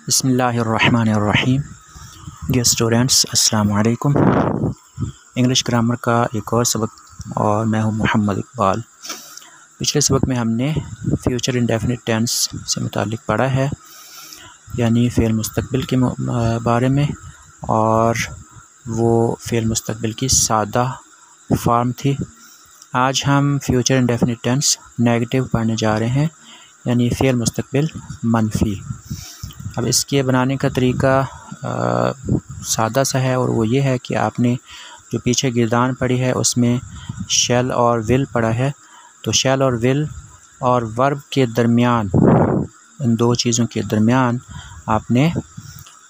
बिस्मिल्लाहिर्रहमानिर्रहीम। Dear students, अस्सलाम वालेकुम। इंग्लिश ग्रामर का एक और सबक और मैं हूं मोहम्मद इकबाल। पिछले सबक में हमने फ्यूचर इंडेफिनिट टेंस से मुतालिक पढ़ा है, यानी फ़ेल मुस्तक़बिल के बारे में, और वो फ़ेल मुस्तक़बिल की सादा फॉर्म थी। आज हम फ्यूचर इंडेफिनिट टेंस नेगेटिव पढ़ने जा रहे हैं, यानी फ़ेल मुस्तक़बिल मनफ़ी। अब इसके बनाने का तरीका सादा सा है, और वो ये है कि आपने जो पीछे गिरदान पढ़ी है उसमें शैल और विल पढ़ा है, तो शैल और विल और वर्ब के दरमियान, इन दो चीज़ों के दरमियान आपने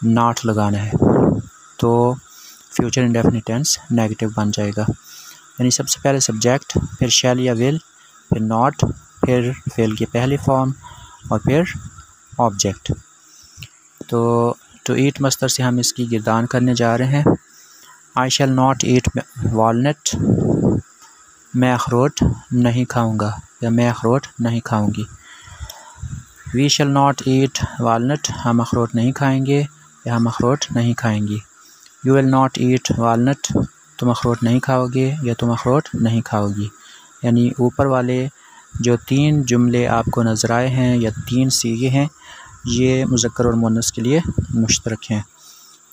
नॉट लगाना है, तो फ्यूचर इंडेफिनिट टेंस नेगेटिव बन जाएगा। यानी सबसे पहले सब्जेक्ट, फिर शैल या विल, फिर नॉट, फिर फेल की पहली फॉर्म, और फिर ऑब्जेक्ट। तो टू ईट मस्तर से हम इसकी गिरदान करने जा रहे हैं। I shall not eat walnut, मैं अखरोट नहीं खाऊंगा या मैं अखरोट नहीं खाऊंगी। We shall not eat walnut, हम अखरोट नहीं खाएंगे या हम अखरोट नहीं खाएंगी। You will not eat walnut, तुम अखरोट नहीं खाओगे या तुम अखरोट नहीं खाओगी। यानी ऊपर वाले जो तीन जुमले आपको नज़र आए हैं या तीन सीगे हैं, ये मुज़क्कर और मुअन्नस के लिए मुश्तरक हैं।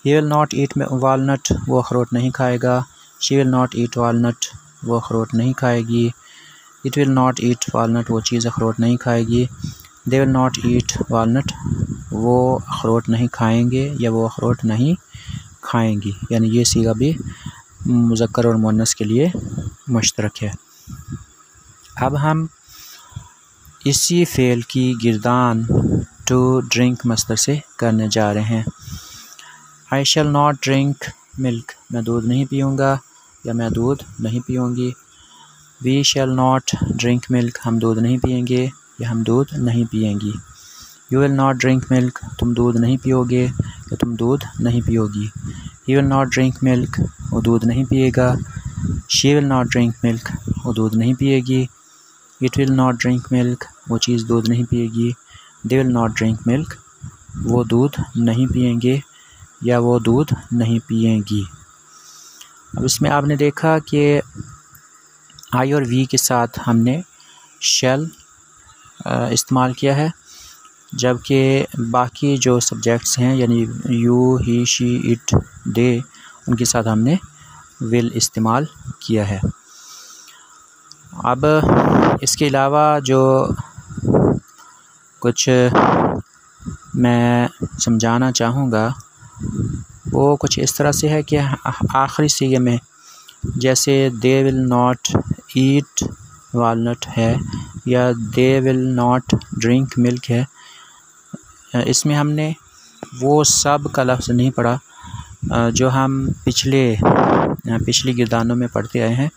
ही विल नॉट ईट वालनट, वो अखरोट नहीं खाएगा। She will not eat walnut, वो अखरोट नहीं खाएगी। It will not eat walnut, वो चीज़ अखरोट नहीं खाएगी। दे विल नॉट ईट वालनट, वो अखरोट नहीं खाएंगे या वो अखरोट नहीं खाएंगी। यानी ये सीगा भी मुज़क्कर और मुअन्नस के लिए मुश्तरक है। अब हम इसी फ़ेल की गिरदान टू ड्रिंक मस्तर से करने जा रहे हैं। I shall not drink milk, मैं दूध नहीं पीऊँगा या मैं दूध नहीं पीऊँगी। We shall not drink milk, हम दूध नहीं पिएंगे या हम दूध नहीं पिएंगी। You will not drink milk, तुम दूध नहीं पियोगे या तुम दूध नहीं पियोगी। He will not drink milk, वो दूध नहीं पिएगा। She will not drink milk, वो दूध नहीं पिएगी। It will not drink milk, वो चीज़ दूध नहीं पिएगी। They will not drink milk, वो दूध नहीं पिएंगे या वो दूध नहीं पिएंगी। अब इसमें आपने देखा कि आई और वी के साथ हमने शैल इस्तेमाल किया है, जबकि बाकी जो सब्जेक्ट्स हैं यानी यू, ही, शी, इट, दे, उनके साथ हमने विल इस्तेमाल किया है। अब इसके अलावा जो कुछ मैं समझाना चाहूँगा वो कुछ इस तरह से है कि आखिरी सीगे में जैसे दे विल नॉट ईट वालनट है या दे विल नॉट ड्रिंक मिल्क है, इसमें हमने वो सब का लफ्ज़ नहीं पढ़ा जो हम पिछली गिरदानों में पढ़ते आए हैं।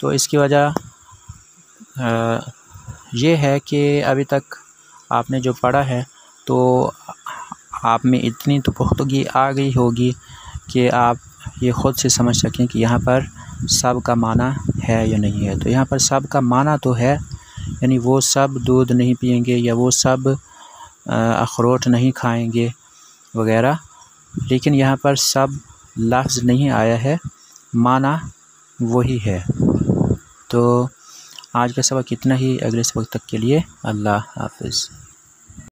तो इसकी वजह ये है कि अभी तक आपने जो पढ़ा है तो आप में इतनी तो पुख्तगी आ गई होगी कि आप ये ख़ुद से समझ सकें कि यहाँ पर सब का माना है या नहीं है। तो यहाँ पर सब का माना तो है, यानी वो सब दूध नहीं पिएंगे या वो सब अखरोट नहीं खाएंगे वगैरह, लेकिन यहाँ पर सब लफ्ज़ नहीं आया है, माना वही है। तो आज का सबक इतना ही। अगले सबक तक के लिए अल्लाह हाफ़िज़।